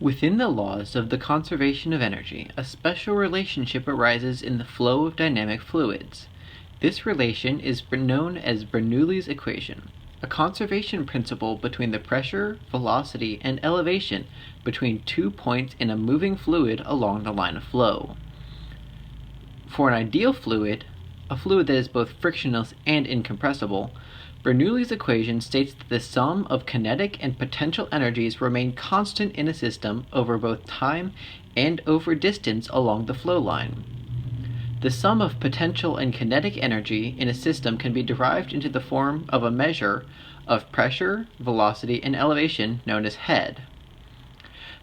Within the laws of the conservation of energy, a special relationship arises in the flow of dynamic fluids. This relation is known as Bernoulli's equation, a conservation principle between the pressure, velocity, and elevation between 2 points in a moving fluid along the line of flow. For an ideal fluid, a fluid that is both frictionless and incompressible, Bernoulli's equation states that the sum of kinetic and potential energies remain constant in a system over both time and over distance along the flow line. The sum of potential and kinetic energy in a system can be derived into the form of a measure of pressure, velocity, and elevation known as head.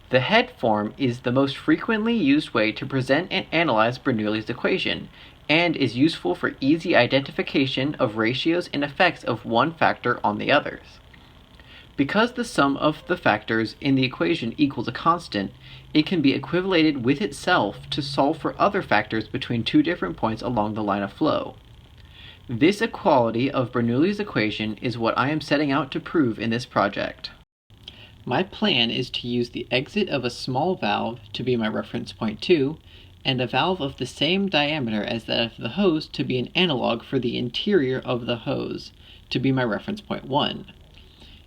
The head form is the most frequently used way to present and analyze Bernoulli's equation, and is useful for easy identification of ratios and effects of one factor on the others. Because the sum of the factors in the equation equals a constant, it can be equivalated with itself to solve for other factors between two different points along the line of flow. This equality of Bernoulli's equation is what I am setting out to prove in this project. My plan is to use the exit of a small valve to be my reference point 2, and a valve of the same diameter as that of the hose to be an analog for the interior of the hose to be my reference point 1.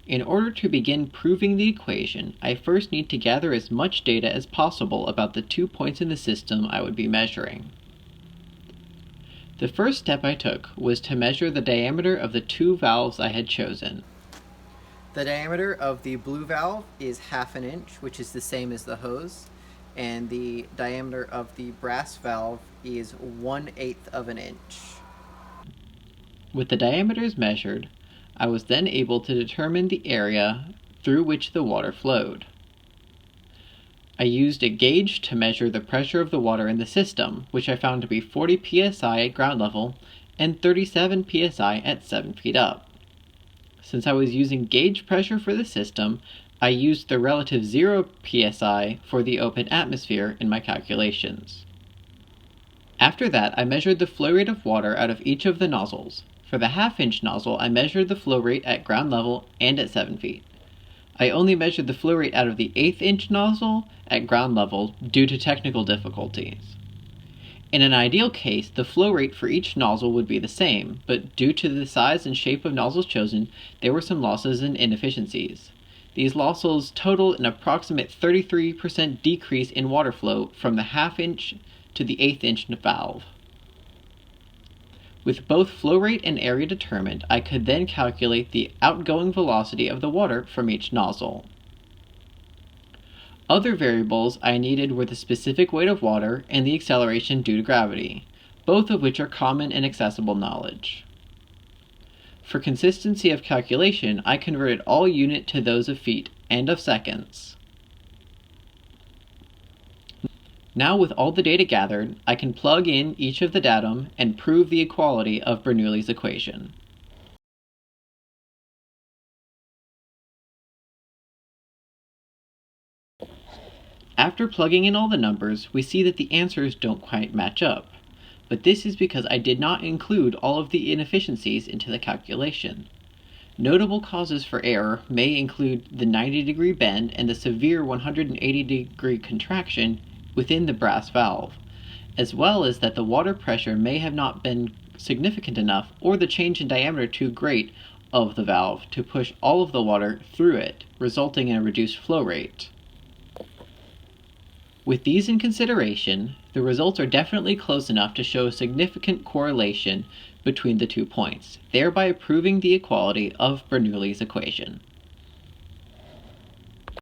In order to begin proving the equation, I first need to gather as much data as possible about the 2 points in the system I would be measuring. The first step I took was to measure the diameter of the 2 valves I had chosen. The diameter of the blue valve is 1/2 inch, which is the same as the hose, and the diameter of the brass valve is 1/8 of an inch. With the diameters measured, I was then able to determine the area through which the water flowed. I used a gauge to measure the pressure of the water in the system, which I found to be 40 psi at ground level and 37 psi at 7 feet up. Since I was using gauge pressure for the system, I used the relative 0 psi for the open atmosphere in my calculations. After that, I measured the flow rate of water out of each of the nozzles. For the 1/2 inch nozzle, I measured the flow rate at ground level and at 7 feet. I only measured the flow rate out of the 1/8 inch nozzle at ground level due to technical difficulties. In an ideal case, the flow rate for each nozzle would be the same, but due to the size and shape of nozzles chosen, there were some losses and inefficiencies. These losses total an approximate 33% decrease in water flow from the 1/2 inch to the 1/8 inch valve. With both flow rate and area determined, I could then calculate the outgoing velocity of the water from each nozzle. Other variables I needed were the specific weight of water and the acceleration due to gravity, both of which are common and accessible knowledge. For consistency of calculation, I converted all unit to those of feet and of seconds. Now with all the data gathered, I can plug in each of the datum and prove the equality of Bernoulli's equation. After plugging in all the numbers, we see that the answers don't quite match up. But this is because I did not include all of the inefficiencies into the calculation. Notable causes for error may include the 90-degree bend and the severe 180-degree contraction within the brass valve, as well as that the water pressure may have not been significant enough or the change in diameter too great of the valve to push all of the water through it, resulting in a reduced flow rate. With these in consideration, the results are definitely close enough to show a significant correlation between the 2 points, thereby proving the equality of Bernoulli's equation.